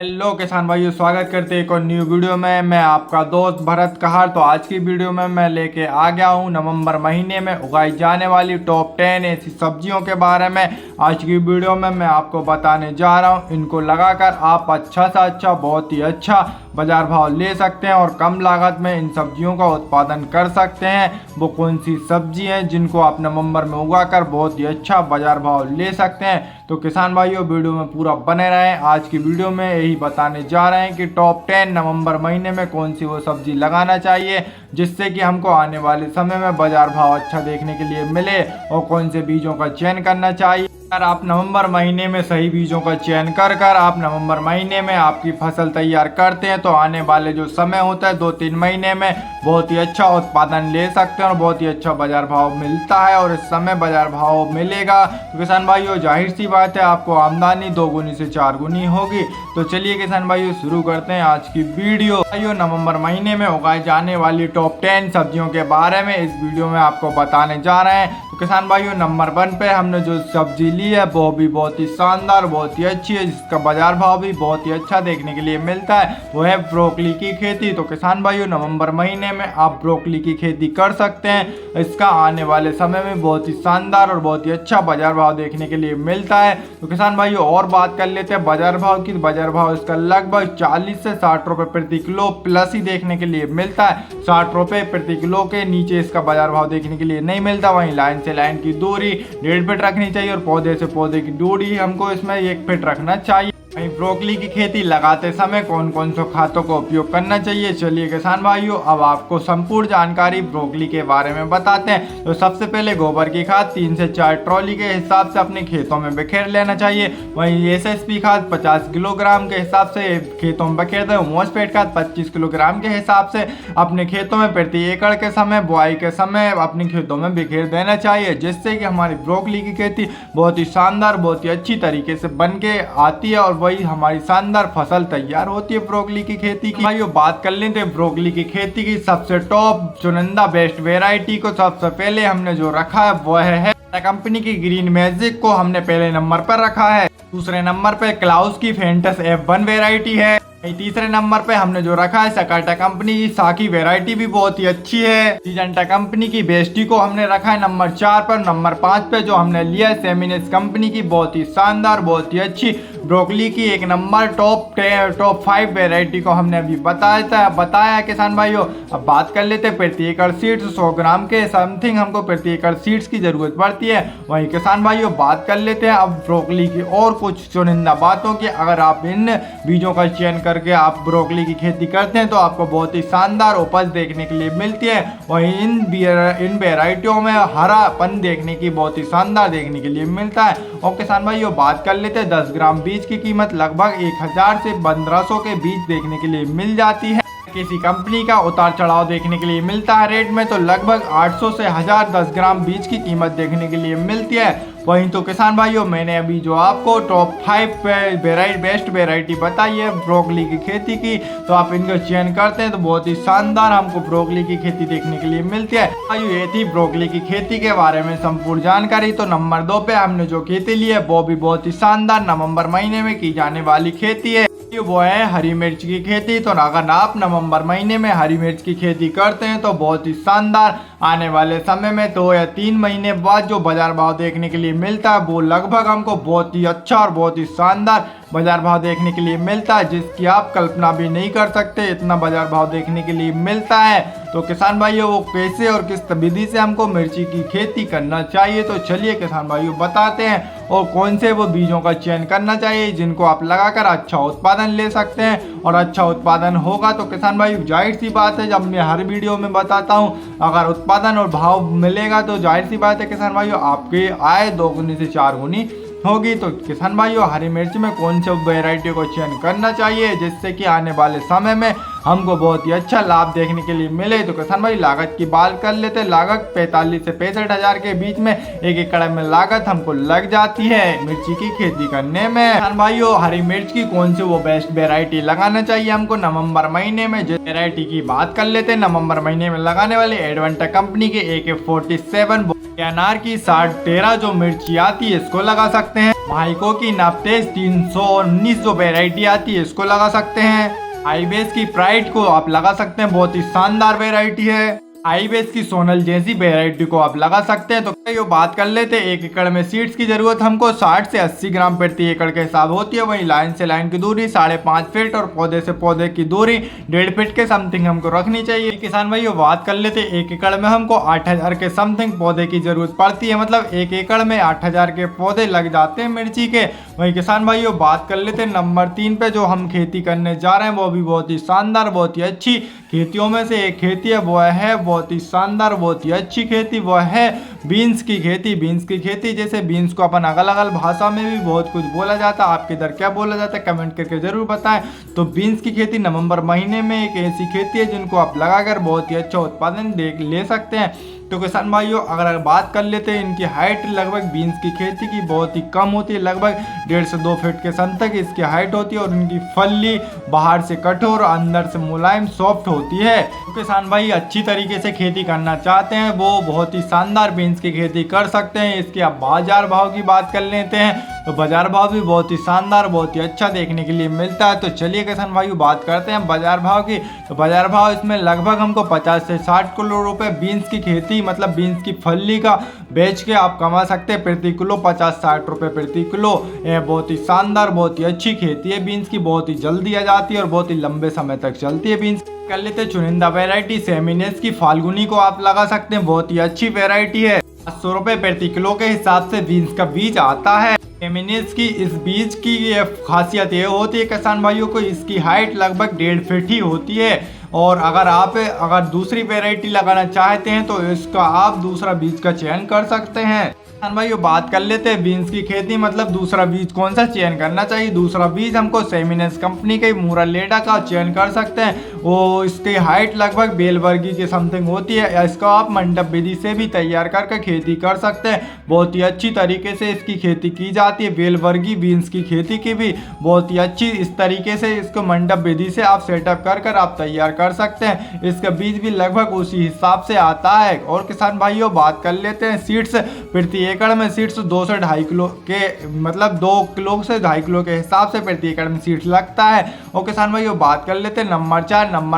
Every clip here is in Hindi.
हेलो किसान भाइयों, स्वागत करते हैं एक और न्यू वीडियो में। मैं आपका दोस्त भरत कहार। तो आज की वीडियो में मैं लेके आ गया हूँ नवंबर महीने में उगाई जाने वाली टॉप 10 ऐसी सब्जियों के बारे में। आज की वीडियो में मैं आपको बताने जा रहा हूँ, इनको लगाकर आप अच्छा से अच्छा, बहुत ही अच्छा बाजार भाव ले सकते हैं और कम लागत में इन सब्जियों का उत्पादन कर सकते हैं। वो कौन सी सब्जी हैं जिनको आप नवंबर में उगाकर बहुत ही अच्छा बाजार भाव ले सकते हैं। तो किसान भाइयों, वीडियो में पूरा बने रहें। आज की वीडियो में यही बताने जा रहे हैं कि टॉप 10 नवंबर महीने में कौन सी वो सब्जी लगाना चाहिए जिससे कि हमको आने वाले समय में बाजार भाव अच्छा देखने के लिए मिले, और कौन से बीजों का चयन करना चाहिए। अगर आप नवंबर महीने में सही बीजों का चयन कर आप नवंबर महीने में आपकी फसल तैयार करते हैं तो आने वाले जो समय होता है 2-3 महीने में बहुत ही अच्छा उत्पादन ले सकते हैं और बहुत ही अच्छा बाजार भाव मिलता है। और इस समय बाजार भाव मिलेगा तो किसान भाइयों, जाहिर सी बात है आपको आमदनी 2 गुनी से 4 गुनी होगी। तो चलिए किसान भाइयों, शुरू करते हैं आज की वीडियो। भाइयों, नवंबर महीने में उगाई जाने वाली टॉप 10 सब्जियों के बारे में इस वीडियो में आपको बताने जा रहे हैं। तो किसान भाइयों, नंबर 1 पे हमने जो सब्जी ली है वो भी बहुत ही शानदार, बहुत ही अच्छी है, जिसका बाजार भाव भी बहुत ही अच्छा देखने के लिए मिलता है, वो है ब्रोकली की खेती। तो किसान भाइयों, नवंबर महीने में आप ब्रोकली की खेती कर सकते हैं। इसका आने वाले समय में बहुत ही शानदार और बहुत ही अच्छा बाजार भाव देखने के लिए मिलता है। तो किसान भाइयों, और बात कर लेते हैं बाजार भाव की। बाजार भाव इसका लगभग 40 से 60 रुपए प्रति किलो प्लस ही देखने के लिए मिलता है। 60 रुपए प्रति किलो के नीचे इसका बाजार भाव देखने के लिए नहीं मिलता। वहीं लाइन से लाइन की दूरी 1.5 फीट रखनी चाहिए और पौधे से पौधे की दूरी हमको इसमें 1 फीट रखना चाहिए। वहीं ब्रोकली की खेती लगाते समय कौन कौन से खादों का उपयोग करना चाहिए, चलिए किसान भाइयों अब आपको संपूर्ण जानकारी ब्रोकली के बारे में बताते हैं। तो सबसे पहले गोबर की खाद 3 से 4 ट्रॉली के हिसाब से अपने खेतों में बिखेर लेना चाहिए। वहीं एसएसपी खाद 50 किलोग्राम के हिसाब से खेतों में बिखेर दें। मॉस्फेट खाद 25 किलोग्राम के हिसाब से अपने खेतों में प्रति एकड़ के समय, बुआई के समय अपने खेतों में बिखेर देना चाहिए, जिससे कि हमारी ब्रोकली की खेती बहुत ही शानदार, बहुत ही अच्छी तरीके से बन के आती है और वही हमारी शानदार फसल तैयार होती है ब्रोकली की खेती की। भाइयों, बात कर लेते हैं ब्रोकली की खेती की सबसे टॉप चुनिंदा बेस्ट वेराइटी को। सबसे पहले हमने जो रखा है वह है कंपनी की ग्रीन मैजिक को हमने पहले नंबर पर रखा है। दूसरे नंबर पे क्लाउस की फेंटस F1 वेराइटी है। तीसरे नंबर पे हमने जो रखा है सकाटा कंपनी की साकी वेराइटी भी बहुत ही अच्छी है। सीजेंटा कंपनी की बेस्टी को हमने रखा है नंबर 4 पर। नंबर 5 पे जो हमने लिया है सेमिनिस कंपनी की बहुत ही शानदार, बहुत ही अच्छी ब्रोकली की एक नंबर टॉप 5 वेराइटी को हमने अभी बताया है किसान भाइयों। अब बात कर लेते हैं प्रति एकड़ सीड्स 100 ग्राम के समथिंग हमको प्रति एकड़ सीड्स की जरूरत पड़ती है। वहीं किसान भाइयों, बात कर लेते हैं अब ब्रोकली की और कुछ चुनिंदा बातों की। अगर आप इन बीजों का चयन करके आप ब्रोकली की खेती करते हैं तो आपको बहुत ही शानदार उपज देखने के लिए मिलती है। वहीं इन वेराइटियों में हरापन देखने की बहुत ही शानदार देखने के लिए मिलता है। और किसान भाइयों, बात कर लेते हैं 10 ग्राम बीज की कीमत लगभग 1000 से 1500 के बीच देखने के लिए मिल जाती है। किसी कंपनी का उतार चढ़ाव देखने के लिए मिलता है रेट में, तो लगभग 800 से 1000 10 ग्राम बीज की कीमत देखने के लिए मिलती है। वहीं तो किसान भाइयों, मैंने अभी जो आपको टॉप 5 बेस्ट वेराइटी बताई है ब्रोकली की खेती की, तो आप इनका चयन करते हैं तो बहुत ही शानदार हमको ब्रोकली की खेती देखने के लिए मिलती है। भाइयों, ये थी ब्रोकली की खेती के बारे में संपूर्ण जानकारी। तो नंबर 2 पे हमने जो खेती ली है वो भी बहुत ही शानदार नवंबर महीने में की जाने वाली खेती है, वो है हरी मिर्च की खेती। तो अगर आप नवंबर महीने में हरी मिर्च की खेती करते हैं तो बहुत ही शानदार आने वाले समय में 2 या 3 महीने बाद जो बाजार भाव देखने के लिए मिलता है वो लगभग हमको बहुत ही अच्छा और बहुत ही शानदार बाजार भाव देखने के लिए मिलता है, जिसकी आप कल्पना भी नहीं कर सकते। इतना बाजार भाव देखने के लिए मिलता है। तो किसान भाइयों, वो कैसे और किस विधि से हमको मिर्ची की खेती करना चाहिए, तो चलिए किसान भाइयों बताते हैं। और कौन से वो बीजों का चयन करना चाहिए जिनको आप लगाकर अच्छा उत्पादन ले सकते हैं। और अच्छा उत्पादन होगा तो किसान भाइयों, जाहिर सी बात है, जब मैं हर वीडियो में बताता हूँ अगर उत्पादन और भाव मिलेगा तो जाहिर सी बात है किसान भाइयों, आपकी आय 2 गुनी से 4 गुनी होगी। तो किसान भाइयों, हरी मिर्च में कौन से वेराइटी को चयन करना चाहिए जिससे कि आने वाले समय में हमको बहुत ही अच्छा लाभ देखने के लिए मिले। तो किसान भाई, लागत की बात कर लेते हैं। लागत 45 से 65 हजार के बीच में 1 एकड़ में लागत हमको लग जाती है मिर्ची की खेती करने में। किसान भाइयों, हरी मिर्च की कौन सी वो बेस्ट वेराइटी लगाना चाहिए हमको नवंबर महीने में, जिस वेराइटी की बात कर लेते हैं नवंबर महीने में लगाने वाले एडवेंटा कंपनी के AK-47 अनार की 60-13 जो मिर्ची आती है इसको लगा सकते हैं। माइको की नापतेज 319 जो वेराइटी आती है इसको लगा सकते हैं। आईबेस की प्राइड को आप लगा सकते हैं, बहुत ही शानदार वेराइटी है। आईबेस की सोनल जैसी वेराइटी को आप लगा सकते हैं। तो ये बात कर लेते हैं, 1 एकड़ में सीड्स की जरूरत हमको 60 से 80 ग्राम प्रति एकड़ के हिसाब होती है। वहीं लाइन से लाइन की दूरी 5.5 फीट और पौधे से पौधे की दूरी 1.5 फीट के समथिंग हमको रखनी चाहिए। किसान भाइयों बात कर लेते हैं, 1 एकड़ में हमको 8000 के समथिंग पौधे की जरूरत पड़ती है, मतलब 1 एकड़ में 8000 के पौधे लग जाते हैं मिर्ची के। वहीं किसान भाइयों बात कर लेते हैं नंबर 3 पे जो हम खेती करने जा रहे हैं वो भी बहुत ही शानदार, बहुत ही अच्छी खेतियों में से एक खेती है। वो है बहुत ही शानदार, बहुत ही अच्छी खेती, वो है बीन्स की खेती। बीन्स की खेती जैसे बीन्स को अपन अलग अलग भाषा में भी बहुत कुछ बोला जाता है, आपके इधर क्या बोला जाता है कमेंट करके जरूर बताएं। तो बीन्स की खेती नवंबर महीने में एक ऐसी खेती है जिनको आप लगाकर बहुत ही अच्छा उत्पादन ले सकते हैं। तो किसान भाइयों अगर बात कर लेते हैं, इनकी हाइट लगभग बीन्स की खेती की बहुत ही कम होती है, लगभग 1.5 से 2 फीट के सन तक इसकी हाइट होती है और इनकी फली बाहर से कठोर अंदर से मुलायम सॉफ्ट होती है। तो किसान भाई अच्छी तरीके से खेती करना चाहते हैं वो बहुत ही शानदार बीन्स की खेती कर सकते हैं। इसके आप बाजार भाव की बात कर लेते हैं तो बाजार भाव भी बहुत ही शानदार, बहुत ही अच्छा देखने के लिए मिलता है। तो चलिए किसान भाइयों बात करते हैं बाजार भाव की। तो बाजार भाव इसमें लगभग हमको 50 से 60 करोड़ रुपए बीन्स की खेती मतलब बीन्स की फली का बेच के आप कमा सकते हैं प्रति किलो 50-60 रुपए प्रति किलो। यह बहुत ही शानदार, बहुत ही अच्छी खेती है बीन्स की, बहुत ही जल्दी आ जाती है और बहुत ही लंबे समय तक चलती है बीन्स। कर लेते हैं चुनिंदा वेराइटी सेमिनेस की फाल्गुनी को आप लगा सकते हैं, बहुत ही अच्छी वेराइटी है। 500 रुपए प्रति किलो के हिसाब से बीन्स का बीज आता है। फेमिनिस की इस बीज की ये खासियत ये होती है किसान भाइयों को, इसकी हाइट लगभग 1.5 फीट ही होती है। और अगर दूसरी वैरायटी लगाना चाहते हैं तो इसका आप दूसरा बीज का चयन कर सकते हैं। किसान भाइयों बात कर लेते हैं बीन्स की खेती मतलब दूसरा बीज कौन सा चयन करना चाहिए। दूसरा बीज हमको सेमिनेस कंपनी के मूरालेडा का चयन कर सकते हैं। वो इसकी हाइट लगभग बेलवर्गी के समथिंग होती है। इसका आप मंडप विधि से भी तैयार करके खेती कर सकते हैं, बहुत ही अच्छी तरीके से इसकी खेती की जाती है। बेलवर्गी बीन्स की खेती की भी बहुत ही अच्छी इस तरीके से इसको मंडप विधि से आप सेटअप कर आप तैयार कर सकते हैं। इसका बीज भी लगभग उसी हिसाब से आता है। और किसान भाइयों बात कर लेते हैं सीड्स प्रति एकड़ में सीड्स 2 से 2.5 किलो के मतलब 2 किलो से 2.5 किलो के हिसाब से प्रति एकड़ में सीड्स लगता है। और किसान भाइयों बात कर लेते हैं नंबर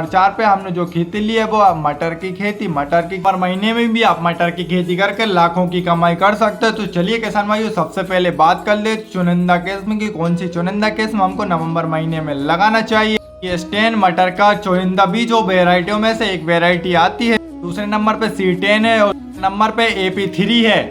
4 पे हमने जो खेती ली है वो मटर की खेती। मटर की पर महीने में भी आप मटर की खेती करके लाखों की कमाई कर सकते हैं। तो चलिए किसान भाइयों सबसे पहले बात कर ले चुनिंदा किस्म की, कौन सी चुनिंदा किस्म हमको नवंबर महीने में लगाना चाहिए। ये स्टेन मटर का चुनिंदा बीज वेराइटियों में से एक वेराइटी आती है। दूसरे नंबर पे C10 है और नंबर पे AP3 है,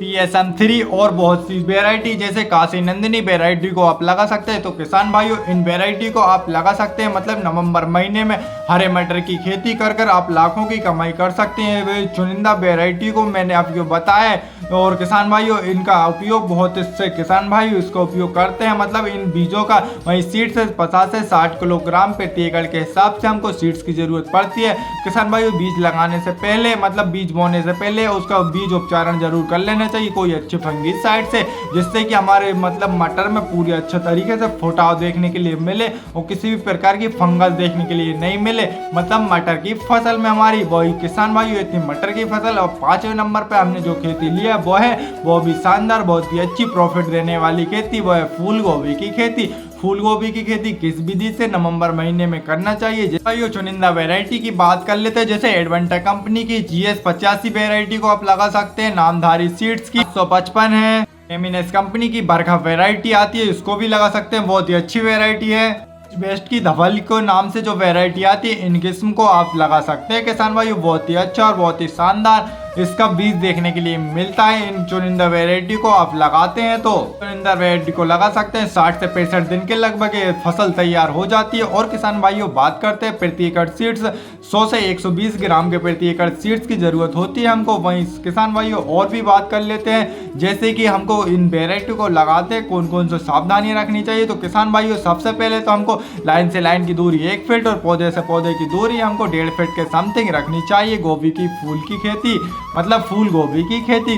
PSM3 और बहुत सी वेराइटी जैसे काशी नंदिनी वेराइटी को आप लगा सकते हैं। तो किसान भाइयों इन वेराइटी को आप लगा सकते हैं, मतलब नवंबर महीने में हरे मटर की खेती कर आप लाखों की कमाई कर सकते हैं। वे चुनिंदा वेराइटी को मैंने आपको बताया है। और किसान भाइयों इनका उपयोग बहुत इससे किसान भाई इसका उपयोग करते हैं, मतलब इन बीजों का वही सीड्स से 50 से 60 किलोग्राम प्रति एकड़ के हिसाब से हमको सीड्स की जरूरत पड़ती है। किसान भाइयों बीज लगाने से पहले मतलब बीज बोने से पहले उसका बीज उपचारण जरूर कर लेना चाहिए कोई अच्छे फंगिसाइड से, जिससे कि हमारे मतलब मटर में पूरी अच्छे तरीके से फुटाव देखने के लिए मिले और किसी भी प्रकार की फंगस देखने के लिए नहीं मिले। मतलब मटर की फसल में हमारी वही किसान भाइयों इतनी मटर की फसल। और 5वें नंबर पे हमने जो खेती लिया वो भी शानदार, बहुत ही अच्छी प्रॉफिट देने वाली खेती, वो है फूल गोभी की खेती। फूल गोभी की खेती किस विधि से नवंबर महीने में करना चाहिए। भाइयों चुनिंदा वैरायटी की बात कर लेते हैं, जैसे एडवेंटा कंपनी की GS85 वैरायटी को आप लगा सकते हैं। नामधारी सीड्स की 155 है। एमिनेस कंपनी की बरखा वैरायटी आती है, इसको भी लगा सकते हैं, बहुत ही अच्छी वैरायटी है। बेस्ट की धवल को नाम से जो वैरायटी आती है इन किस्म को आप लगा सकते हैं किसान भाइयों, बहुत ही अच्छा और बहुत ही शानदार इसका बीज देखने के लिए मिलता है। इन चुनिंदा वैरायटी को आप लगाते हैं तो चुनिंदा वैरायटी को लगा सकते हैं। 60 से 65 दिन के लगभग ये फसल तैयार हो जाती है। और किसान भाइयों बात करते हैं प्रति एकड़ सीड्स 100 से 120 ग्राम के प्रति एकड़ सीड्स की जरूरत होती है हमको। वहीं किसान भाइयों और भी बात कर लेते हैं, जैसे कि हमको इन वैरायटी को लगाते हैं कौन कौन सी सावधानियां रखनी चाहिए। तो किसान भाइयों सबसे पहले तो हमको लाइन से लाइन की दूरी 1 फीट और पौधे से पौधे की दूरी हमको 1.5 फीट के समथिंग रखनी चाहिए। गोभी की फूल की खेती मतलब फूल गोभी की खेती